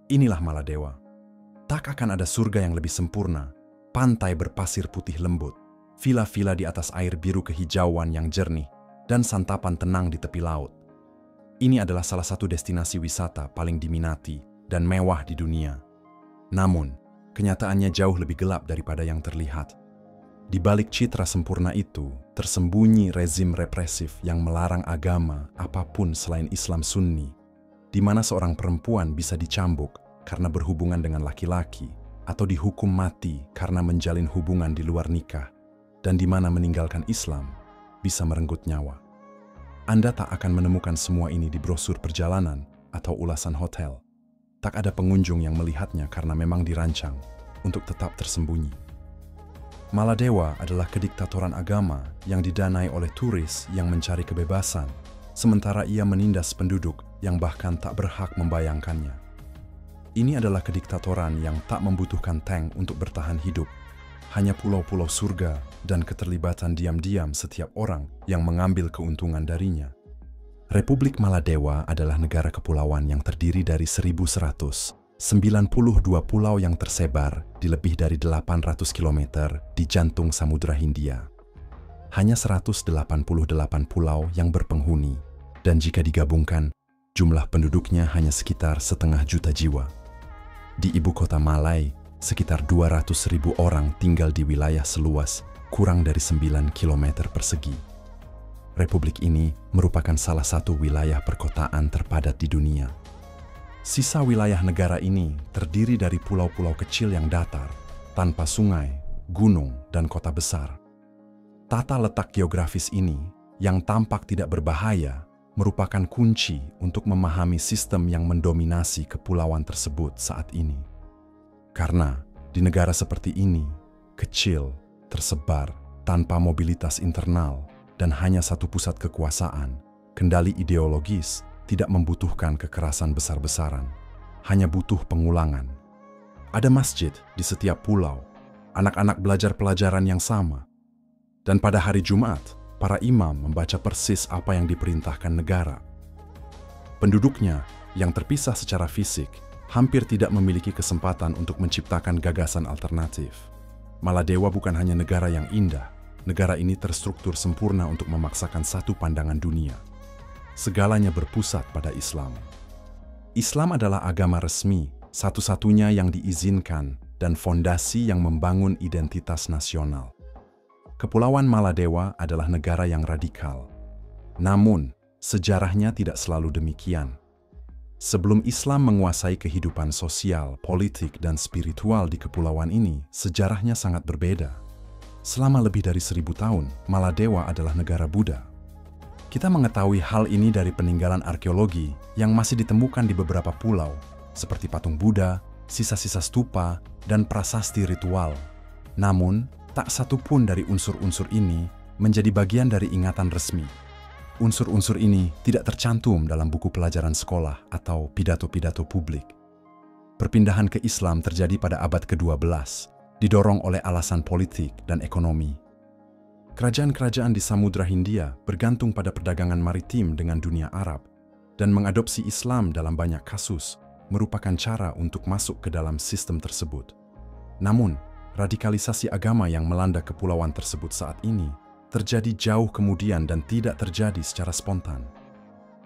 Inilah Maladewa. Tak akan ada surga yang lebih sempurna, pantai berpasir putih lembut, vila-vila di atas air biru kehijauan yang jernih, dan santapan tenang di tepi laut. Ini adalah salah satu destinasi wisata paling diminati dan mewah di dunia. Namun, kenyataannya jauh lebih gelap daripada yang terlihat. Di balik citra sempurna itu, tersembunyi rezim represif yang melarang agama apapun selain Islam Sunni, di mana seorang perempuan bisa dicambuk karena berhubungan dengan laki-laki, atau dihukum mati karena menjalin hubungan di luar nikah, dan di mana meninggalkan Islam bisa merenggut nyawa. Anda tak akan menemukan semua ini di brosur perjalanan atau ulasan hotel. Tak ada pengunjung yang melihatnya karena memang dirancang untuk tetap tersembunyi. Maladewa adalah kediktatoran agama yang didanai oleh turis yang mencari kebebasan, sementara ia menindas penduduk yang bahkan tak berhak membayangkannya. Ini adalah kediktatoran yang tak membutuhkan tank untuk bertahan hidup, hanya pulau-pulau surga dan keterlibatan diam-diam setiap orang yang mengambil keuntungan darinya. Republik Maladewa adalah negara kepulauan yang terdiri dari 1.192 pulau yang tersebar di lebih dari 800 km di jantung Samudra Hindia. Hanya 188 pulau yang berpenghuni, dan jika digabungkan, jumlah penduduknya hanya sekitar 500 juta jiwa. Di ibu kota Malai, sekitar 200.000 orang tinggal di wilayah seluas kurang dari 9 km persegi. Republik ini merupakan salah satu wilayah perkotaan terpadat di dunia. Sisa wilayah negara ini terdiri dari pulau-pulau kecil yang datar, tanpa sungai, gunung, dan kota besar. Tata letak geografis ini, yang tampak tidak berbahaya, merupakan kunci untuk memahami sistem yang mendominasi kepulauan tersebut saat ini. Karena di negara seperti ini, kecil, tersebar, tanpa mobilitas internal, dan hanya satu pusat kekuasaan, kendali ideologis, tidak membutuhkan kekerasan besar-besaran, hanya butuh pengulangan. Ada masjid di setiap pulau, anak-anak belajar pelajaran yang sama, dan pada hari Jumat, para imam membaca persis apa yang diperintahkan negara. Penduduknya yang terpisah secara fisik hampir tidak memiliki kesempatan untuk menciptakan gagasan alternatif. Maladewa bukan hanya negara yang indah, negara ini terstruktur sempurna untuk memaksakan satu pandangan dunia. Segalanya berpusat pada Islam. Islam adalah agama resmi, satu-satunya yang diizinkan dan fondasi yang membangun identitas nasional. Kepulauan Maladewa adalah negara yang radikal. Namun, sejarahnya tidak selalu demikian. Sebelum Islam menguasai kehidupan sosial, politik, dan spiritual di kepulauan ini, sejarahnya sangat berbeda. Selama lebih dari 1000 tahun, Maladewa adalah negara Buddha. Kita mengetahui hal ini dari peninggalan arkeologi yang masih ditemukan di beberapa pulau, seperti patung Buddha, sisa-sisa stupa, dan prasasti ritual. Namun, tak satu pun dari unsur-unsur ini menjadi bagian dari ingatan resmi. Unsur-unsur ini tidak tercantum dalam buku pelajaran sekolah atau pidato-pidato publik. Perpindahan ke Islam terjadi pada abad ke-12, didorong oleh alasan politik dan ekonomi. Kerajaan-kerajaan di Samudra Hindia bergantung pada perdagangan maritim dengan dunia Arab, dan mengadopsi Islam dalam banyak kasus merupakan cara untuk masuk ke dalam sistem tersebut. Namun, radikalisasi agama yang melanda kepulauan tersebut saat ini terjadi jauh kemudian dan tidak terjadi secara spontan.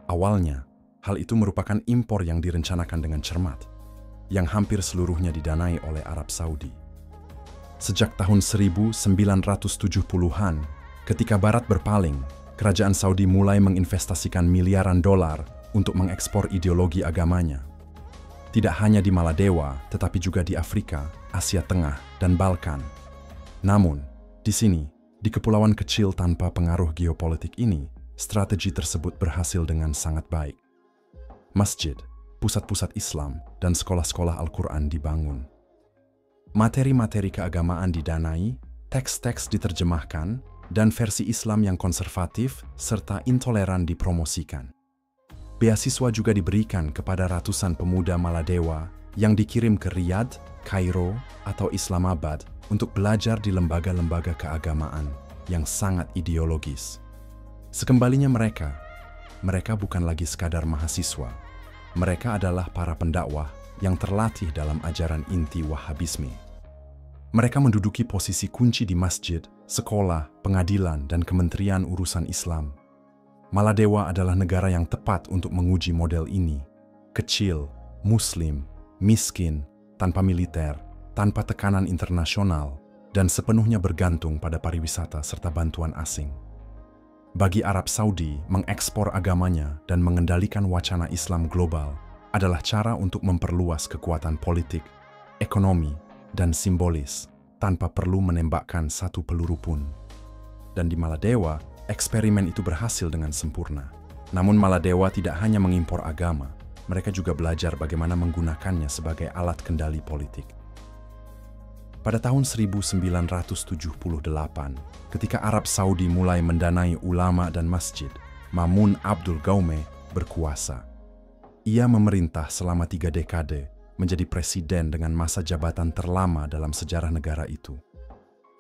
Awalnya, hal itu merupakan impor yang direncanakan dengan cermat, yang hampir seluruhnya didanai oleh Arab Saudi. Sejak tahun 1970-an, ketika Barat berpaling, kerajaan Saudi mulai menginvestasikan miliaran dolar untuk mengekspor ideologi agamanya. Tidak hanya di Maladewa, tetapi juga di Afrika, Asia Tengah, dan Balkan. Namun, di sini, di kepulauan kecil tanpa pengaruh geopolitik ini, strategi tersebut berhasil dengan sangat baik. Masjid, pusat-pusat Islam, dan sekolah-sekolah Al-Quran dibangun. Materi-materi keagamaan didanai, teks-teks diterjemahkan, dan versi Islam yang konservatif serta intoleran dipromosikan. Beasiswa juga diberikan kepada ratusan pemuda Maladewa yang dikirim ke Riyadh, Kairo, atau Islamabad untuk belajar di lembaga-lembaga keagamaan yang sangat ideologis. Sekembalinya mereka bukan lagi sekadar mahasiswa. Mereka adalah para pendakwah yang terlatih dalam ajaran inti Wahhabisme. Mereka menduduki posisi kunci di masjid, sekolah, pengadilan, dan kementerian urusan Islam. Maladewa adalah negara yang tepat untuk menguji model ini. Kecil, muslim, miskin, tanpa militer, tanpa tekanan internasional, dan sepenuhnya bergantung pada pariwisata serta bantuan asing. Bagi Arab Saudi, mengekspor agamanya dan mengendalikan wacana Islam global adalah cara untuk memperluas kekuatan politik, ekonomi, dan simbolis tanpa perlu menembakkan satu peluru pun. Dan di Maladewa, eksperimen itu berhasil dengan sempurna. Namun Maladewa tidak hanya mengimpor agama, mereka juga belajar bagaimana menggunakannya sebagai alat kendali politik. Pada tahun 1978, ketika Arab Saudi mulai mendanai ulama dan masjid, Mamun Abdul Gaume berkuasa. Ia memerintah selama 3 dekade, menjadi presiden dengan masa jabatan terlama dalam sejarah negara itu.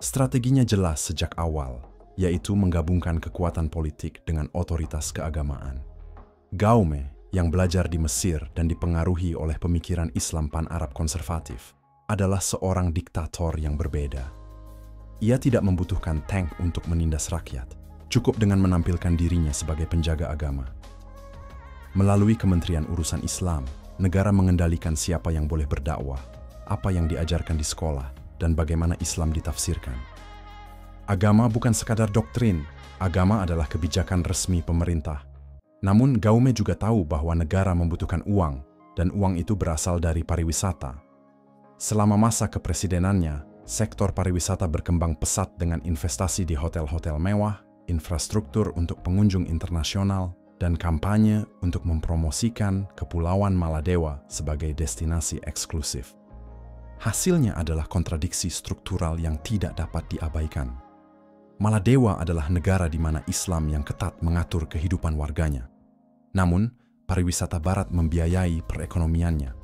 Strateginya jelas sejak awal, yaitu menggabungkan kekuatan politik dengan otoritas keagamaan. Gaume, yang belajar di Mesir dan dipengaruhi oleh pemikiran Islam pan-Arab konservatif, adalah seorang diktator yang berbeda. Ia tidak membutuhkan tank untuk menindas rakyat, cukup dengan menampilkan dirinya sebagai penjaga agama. Melalui Kementerian Urusan Islam, negara mengendalikan siapa yang boleh berdakwah, apa yang diajarkan di sekolah, dan bagaimana Islam ditafsirkan. Agama bukan sekadar doktrin, agama adalah kebijakan resmi pemerintah. Namun Gaume juga tahu bahwa negara membutuhkan uang, dan uang itu berasal dari pariwisata. Selama masa kepresidenannya, sektor pariwisata berkembang pesat dengan investasi di hotel-hotel mewah, infrastruktur untuk pengunjung internasional, dan kampanye untuk mempromosikan Kepulauan Maladewa sebagai destinasi eksklusif. Hasilnya adalah kontradiksi struktural yang tidak dapat diabaikan. Maladewa adalah negara di mana Islam yang ketat mengatur kehidupan warganya. Namun, pariwisata barat membiayai perekonomiannya.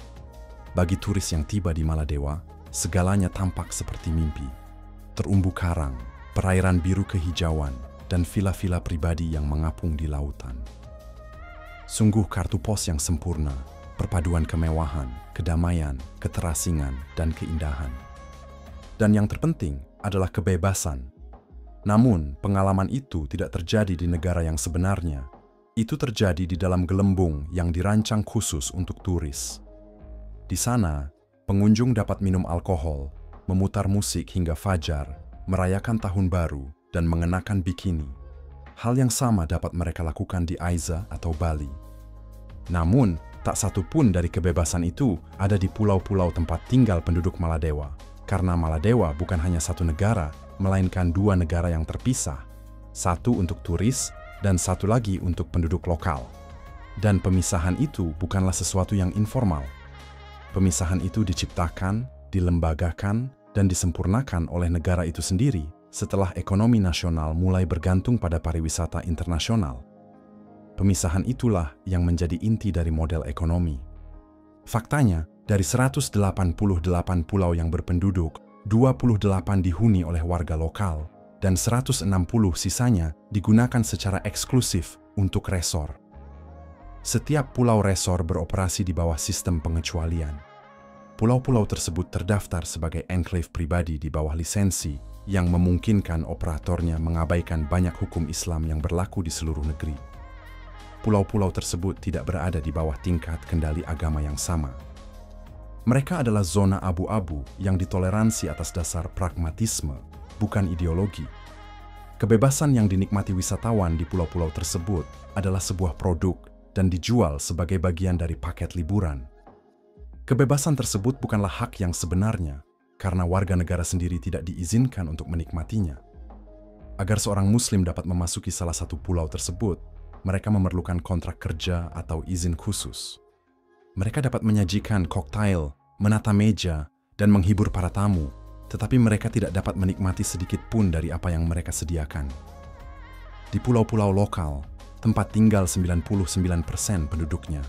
Bagi turis yang tiba di Maladewa, segalanya tampak seperti mimpi. Terumbu karang, perairan biru kehijauan, dan vila-vila pribadi yang mengapung di lautan. Sungguh kartu pos yang sempurna, perpaduan kemewahan, kedamaian, keterasingan, dan keindahan. Dan yang terpenting adalah kebebasan. Namun, pengalaman itu tidak terjadi di negara yang sebenarnya. Itu terjadi di dalam gelembung yang dirancang khusus untuk turis. Di sana, pengunjung dapat minum alkohol, memutar musik hingga fajar, merayakan tahun baru, dan mengenakan bikini. Hal yang sama dapat mereka lakukan di Aiza atau Bali. Namun, tak satu pun dari kebebasan itu ada di pulau-pulau tempat tinggal penduduk Maladewa. Karena Maladewa bukan hanya satu negara, melainkan 2 negara yang terpisah. Satu untuk turis, dan satu lagi untuk penduduk lokal. Dan pemisahan itu bukanlah sesuatu yang informal. Pemisahan itu diciptakan, dilembagakan, dan disempurnakan oleh negara itu sendiri setelah ekonomi nasional mulai bergantung pada pariwisata internasional. Pemisahan itulah yang menjadi inti dari model ekonomi. Faktanya, dari 188 pulau yang berpenduduk, 28 dihuni oleh warga lokal, dan 160 sisanya digunakan secara eksklusif untuk resor. Setiap pulau resor beroperasi di bawah sistem pengecualian. Pulau-pulau tersebut terdaftar sebagai enklave pribadi di bawah lisensi yang memungkinkan operatornya mengabaikan banyak hukum Islam yang berlaku di seluruh negeri. Pulau-pulau tersebut tidak berada di bawah tingkat kendali agama yang sama. Mereka adalah zona abu-abu yang ditoleransi atas dasar pragmatisme, bukan ideologi. Kebebasan yang dinikmati wisatawan di pulau-pulau tersebut adalah sebuah produk dan dijual sebagai bagian dari paket liburan. Kebebasan tersebut bukanlah hak yang sebenarnya, karena warga negara sendiri tidak diizinkan untuk menikmatinya. Agar seorang Muslim dapat memasuki salah satu pulau tersebut, mereka memerlukan kontrak kerja atau izin khusus. Mereka dapat menyajikan koktail, menata meja, dan menghibur para tamu, tetapi mereka tidak dapat menikmati sedikit pun dari apa yang mereka sediakan. Di pulau-pulau lokal, tempat tinggal 99% penduduknya,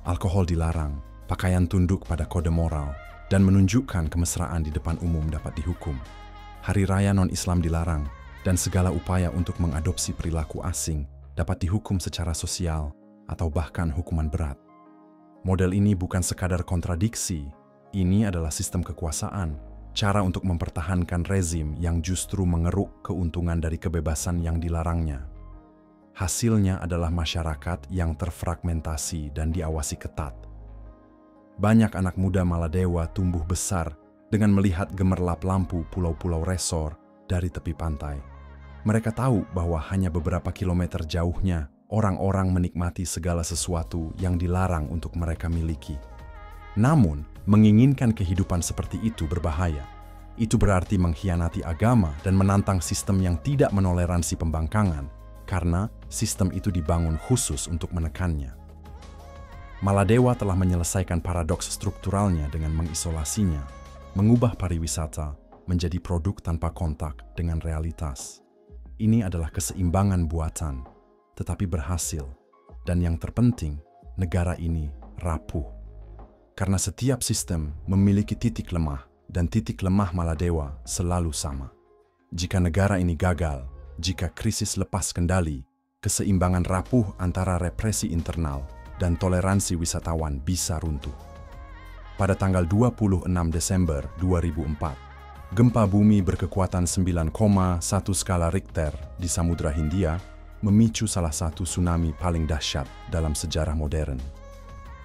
alkohol dilarang, pakaian tunduk pada kode moral, dan menunjukkan kemesraan di depan umum dapat dihukum. Hari raya non-Islam dilarang, dan segala upaya untuk mengadopsi perilaku asing dapat dihukum secara sosial atau bahkan hukuman berat. Model ini bukan sekadar kontradiksi, ini adalah sistem kekuasaan, cara untuk mempertahankan rezim yang justru mengeruk keuntungan dari kebebasan yang dilarangnya. Hasilnya adalah masyarakat yang terfragmentasi dan diawasi ketat. Banyak anak muda Maladewa tumbuh besar dengan melihat gemerlap lampu pulau-pulau resor dari tepi pantai. Mereka tahu bahwa hanya beberapa kilometer jauhnya, orang-orang menikmati segala sesuatu yang dilarang untuk mereka miliki. Namun, menginginkan kehidupan seperti itu berbahaya. Itu berarti mengkhianati agama dan menantang sistem yang tidak menoleransi pembangkangan, karena sistem itu dibangun khusus untuk menekannya. Maladewa telah menyelesaikan paradoks strukturalnya dengan mengisolasinya, mengubah pariwisata menjadi produk tanpa kontak dengan realitas. Ini adalah keseimbangan buatan, tetapi berhasil. Dan yang terpenting, negara ini rapuh. Karena setiap sistem memiliki titik lemah, dan titik lemah Maladewa selalu sama. Jika negara ini gagal, jika krisis lepas kendali, keseimbangan rapuh antara represi internal dan toleransi wisatawan bisa runtuh. Pada tanggal 26 Desember 2004, gempa bumi berkekuatan 9,1 skala Richter di Samudra Hindia memicu salah satu tsunami paling dahsyat dalam sejarah modern.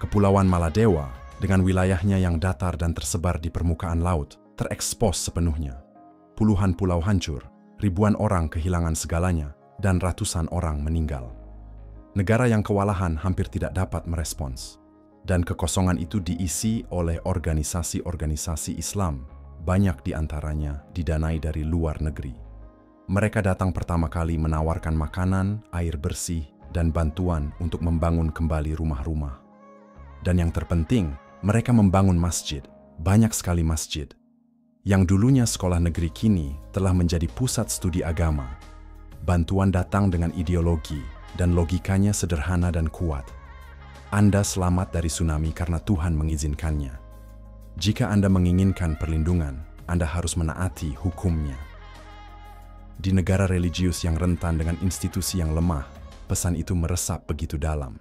Kepulauan Maladewa dengan wilayahnya yang datar dan tersebar di permukaan laut terekspos sepenuhnya. Puluhan pulau hancur, ribuan orang kehilangan segalanya, dan ratusan orang meninggal. Negara yang kewalahan hampir tidak dapat merespons. Dan kekosongan itu diisi oleh organisasi-organisasi Islam, banyak di antaranya didanai dari luar negeri. Mereka datang pertama kali menawarkan makanan, air bersih, dan bantuan untuk membangun kembali rumah-rumah. Dan yang terpenting, mereka membangun masjid, banyak sekali masjid. Yang dulunya sekolah negeri kini telah menjadi pusat studi agama. Bantuan datang dengan ideologi, dan logikanya sederhana dan kuat. Anda selamat dari tsunami karena Tuhan mengizinkannya. Jika Anda menginginkan perlindungan, Anda harus menaati hukumnya. Di negara religius yang rentan dengan institusi yang lemah, pesan itu meresap begitu dalam.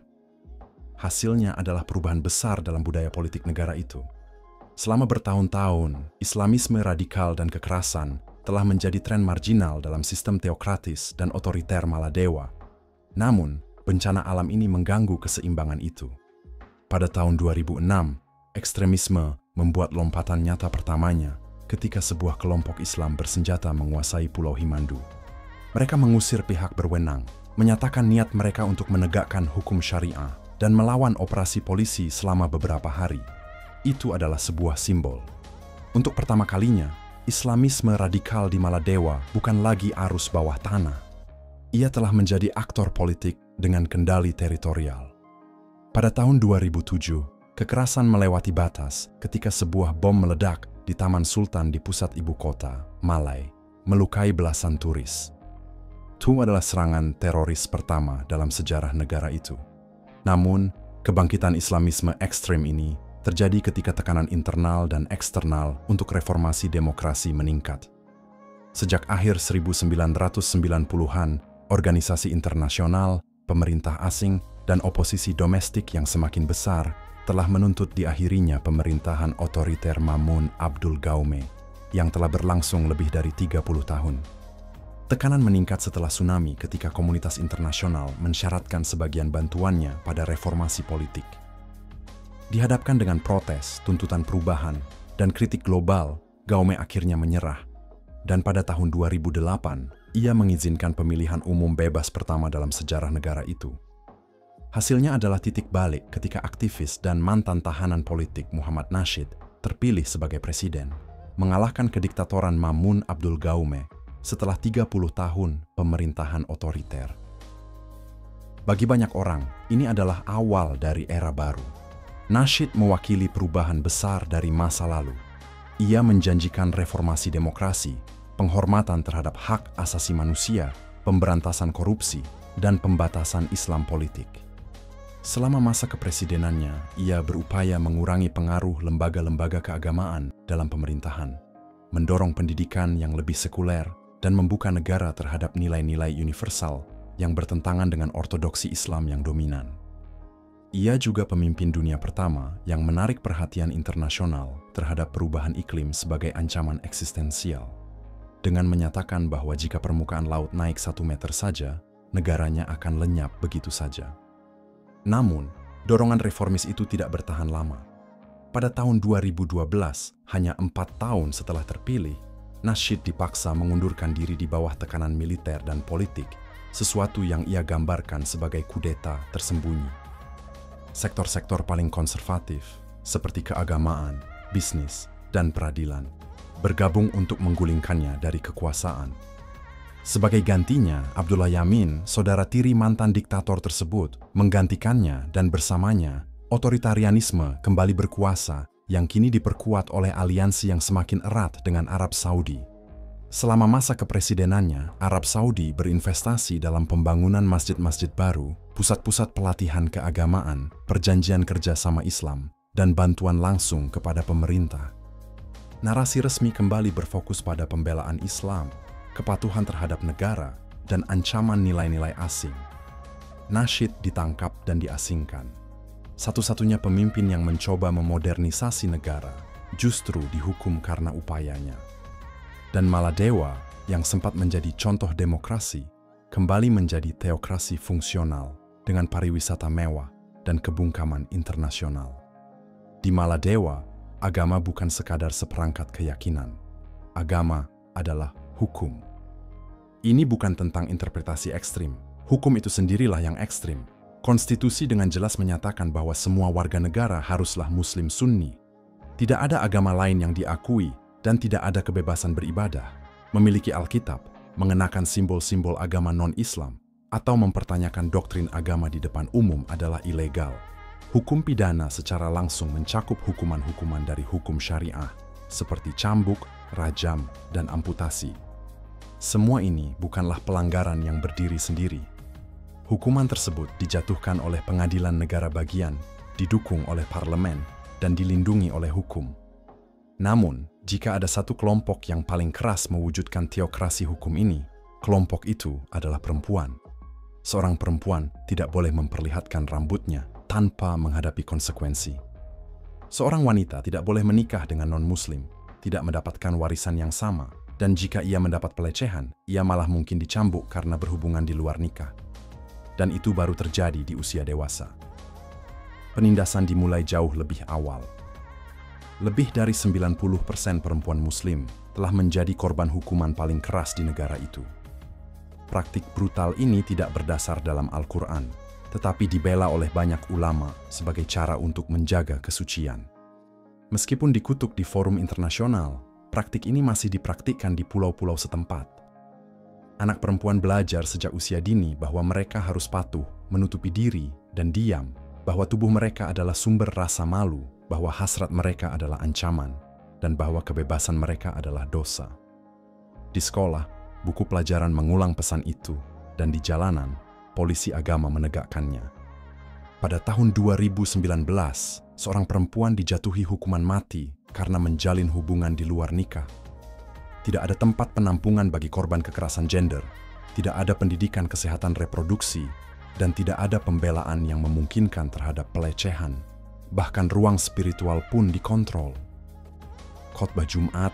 Hasilnya adalah perubahan besar dalam budaya politik negara itu. Selama bertahun-tahun, Islamisme radikal dan kekerasan telah menjadi tren marginal dalam sistem teokratis dan otoriter Maladewa. Namun, bencana alam ini mengganggu keseimbangan itu. Pada tahun 2006, ekstremisme membuat lompatan nyata pertamanya ketika sebuah kelompok Islam bersenjata menguasai Pulau Himandu. Mereka mengusir pihak berwenang, menyatakan niat mereka untuk menegakkan hukum syariah, dan melawan operasi polisi selama beberapa hari. Itu adalah sebuah simbol. Untuk pertama kalinya, Islamisme radikal di Maladewa bukan lagi arus bawah tanah. Ia telah menjadi aktor politik dengan kendali teritorial. Pada tahun 2007, kekerasan melewati batas ketika sebuah bom meledak di Taman Sultan di pusat ibu kota, Malai, melukai belasan turis. Itu adalah serangan teroris pertama dalam sejarah negara itu. Namun, kebangkitan Islamisme ekstrem ini terjadi ketika tekanan internal dan eksternal untuk reformasi demokrasi meningkat. Sejak akhir 1990-an, organisasi internasional, pemerintah asing, dan oposisi domestik yang semakin besar telah menuntut diakhirinya pemerintahan otoriter Maumoon Abdul Gaume yang telah berlangsung lebih dari 30 tahun. Tekanan meningkat setelah tsunami ketika komunitas internasional mensyaratkan sebagian bantuannya pada reformasi politik. Dihadapkan dengan protes, tuntutan perubahan, dan kritik global, Gaume akhirnya menyerah. Dan pada tahun 2008, ia mengizinkan pemilihan umum bebas pertama dalam sejarah negara itu. Hasilnya adalah titik balik ketika aktivis dan mantan tahanan politik Muhammad Nasheed terpilih sebagai presiden, mengalahkan kediktatoran Maumoon Abdul Gaume setelah 30 tahun pemerintahan otoriter. Bagi banyak orang, ini adalah awal dari era baru. Nasheed mewakili perubahan besar dari masa lalu. Ia menjanjikan reformasi demokrasi, penghormatan terhadap hak asasi manusia, pemberantasan korupsi, dan pembatasan Islam politik. Selama masa kepresidenannya, ia berupaya mengurangi pengaruh lembaga-lembaga keagamaan dalam pemerintahan, mendorong pendidikan yang lebih sekuler, dan membuka negara terhadap nilai-nilai universal yang bertentangan dengan ortodoksi Islam yang dominan. Ia juga pemimpin dunia pertama yang menarik perhatian internasional terhadap perubahan iklim sebagai ancaman eksistensial, dengan menyatakan bahwa jika permukaan laut naik 1 meter saja, negaranya akan lenyap begitu saja. Namun, dorongan reformis itu tidak bertahan lama. Pada tahun 2012, hanya 4 tahun setelah terpilih, Nasheed dipaksa mengundurkan diri di bawah tekanan militer dan politik, sesuatu yang ia gambarkan sebagai kudeta tersembunyi. Sektor-sektor paling konservatif, seperti keagamaan, bisnis, dan peradilan, bergabung untuk menggulingkannya dari kekuasaan. Sebagai gantinya, Abdullah Yamin, saudara tiri mantan diktator tersebut, menggantikannya dan bersamanya, otoritarianisme kembali berkuasa yang kini diperkuat oleh aliansi yang semakin erat dengan Arab Saudi. Selama masa kepresidenannya, Arab Saudi berinvestasi dalam pembangunan masjid-masjid baru, pusat-pusat pelatihan keagamaan, perjanjian kerjasama Islam, dan bantuan langsung kepada pemerintah. Narasi resmi kembali berfokus pada pembelaan Islam, kepatuhan terhadap negara, dan ancaman nilai-nilai asing. Nasheed ditangkap dan diasingkan. Satu-satunya pemimpin yang mencoba memodernisasi negara justru dihukum karena upayanya. Dan Maladewa, yang sempat menjadi contoh demokrasi, kembali menjadi teokrasi fungsional dengan pariwisata mewah dan kebungkaman internasional. Di Maladewa, agama bukan sekadar seperangkat keyakinan. Agama adalah hukum. Ini bukan tentang interpretasi ekstrim. Hukum itu sendirilah yang ekstrim. Konstitusi dengan jelas menyatakan bahwa semua warga negara haruslah Muslim Sunni. Tidak ada agama lain yang diakui dan tidak ada kebebasan beribadah, memiliki Alkitab, mengenakan simbol-simbol agama non-Islam, atau mempertanyakan doktrin agama di depan umum adalah ilegal. Hukum pidana secara langsung mencakup hukuman-hukuman dari hukum syariah, seperti cambuk, rajam, dan amputasi. Semua ini bukanlah pelanggaran yang berdiri sendiri. Hukuman tersebut dijatuhkan oleh pengadilan negara bagian, didukung oleh parlemen, dan dilindungi oleh hukum. Namun, jika ada satu kelompok yang paling keras mewujudkan teokrasi hukum ini, kelompok itu adalah perempuan. Seorang perempuan tidak boleh memperlihatkan rambutnya tanpa menghadapi konsekuensi. Seorang wanita tidak boleh menikah dengan non-Muslim, tidak mendapatkan warisan yang sama, dan jika ia mendapat pelecehan, ia malah mungkin dicambuk karena berhubungan di luar nikah. Dan itu baru terjadi di usia dewasa. Penindasan dimulai jauh lebih awal. Lebih dari 90% perempuan Muslim telah menjadi korban hukuman paling keras di negara itu. Praktik brutal ini tidak berdasar dalam Al-Quran, tetapi dibela oleh banyak ulama sebagai cara untuk menjaga kesucian. Meskipun dikutuk di forum internasional, praktik ini masih dipraktikkan di pulau-pulau setempat. Anak perempuan belajar sejak usia dini bahwa mereka harus patuh, menutupi diri, dan diam, bahwa tubuh mereka adalah sumber rasa malu, bahwa hasrat mereka adalah ancaman, dan bahwa kebebasan mereka adalah dosa. Di sekolah, buku pelajaran mengulang pesan itu, dan di jalanan, polisi agama menegakkannya. Pada tahun 2019, seorang perempuan dijatuhi hukuman mati karena menjalin hubungan di luar nikah. Tidak ada tempat penampungan bagi korban kekerasan gender, tidak ada pendidikan kesehatan reproduksi, dan tidak ada pembelaan yang memungkinkan terhadap pelecehan. Bahkan ruang spiritual pun dikontrol. Khotbah Jumat,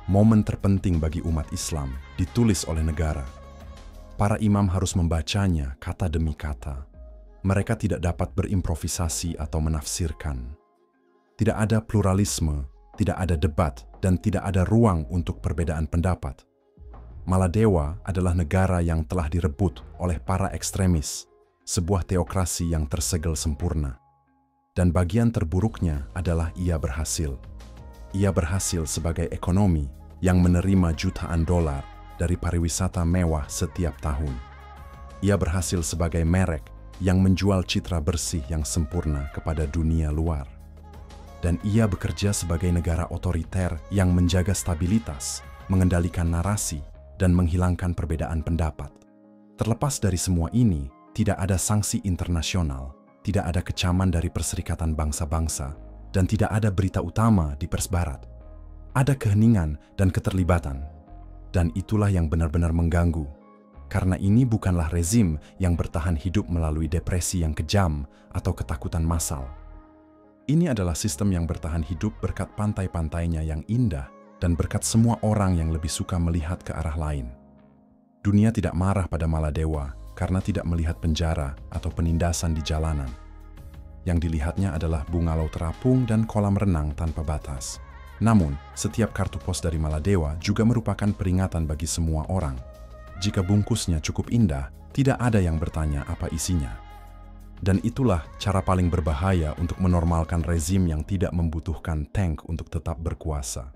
momen terpenting bagi umat Islam, ditulis oleh negara. Para imam harus membacanya kata demi kata. Mereka tidak dapat berimprovisasi atau menafsirkan. Tidak ada pluralisme, tidak ada debat, dan tidak ada ruang untuk perbedaan pendapat. Maladewa adalah negara yang telah direbut oleh para ekstremis, sebuah teokrasi yang tersegel sempurna. Dan bagian terburuknya adalah ia berhasil. Ia berhasil sebagai ekonomi yang menerima jutaan dolar dari pariwisata mewah setiap tahun. Ia berhasil sebagai merek yang menjual citra bersih yang sempurna kepada dunia luar. Dan ia bekerja sebagai negara otoriter yang menjaga stabilitas, mengendalikan narasi, dan menghilangkan perbedaan pendapat. Terlepas dari semua ini, tidak ada sanksi internasional, tidak ada kecaman dari Perserikatan Bangsa-Bangsa, dan tidak ada berita utama di pers barat. Ada keheningan dan keterlibatan, dan itulah yang benar-benar mengganggu. Karena ini bukanlah rezim yang bertahan hidup melalui depresi yang kejam atau ketakutan massal. Ini adalah sistem yang bertahan hidup berkat pantai-pantainya yang indah dan berkat semua orang yang lebih suka melihat ke arah lain. Dunia tidak marah pada Maladewa karena tidak melihat penjara atau penindasan di jalanan. Yang dilihatnya adalah bungalow terapung dan kolam renang tanpa batas. Namun, setiap kartu pos dari Maladewa juga merupakan peringatan bagi semua orang. Jika bungkusnya cukup indah, tidak ada yang bertanya apa isinya. Dan itulah cara paling berbahaya untuk menormalkan rezim yang tidak membutuhkan tank untuk tetap berkuasa.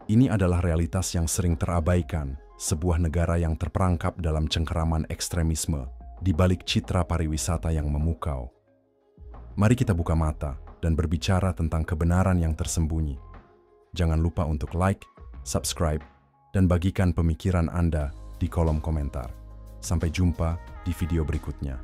Ini adalah realitas yang sering terabaikan, sebuah negara yang terperangkap dalam cengkeraman ekstremisme di balik citra pariwisata yang memukau. Mari kita buka mata dan berbicara tentang kebenaran yang tersembunyi. Jangan lupa untuk like, subscribe, dan bagikan pemikiran Anda di kolom komentar. Sampai jumpa di video berikutnya.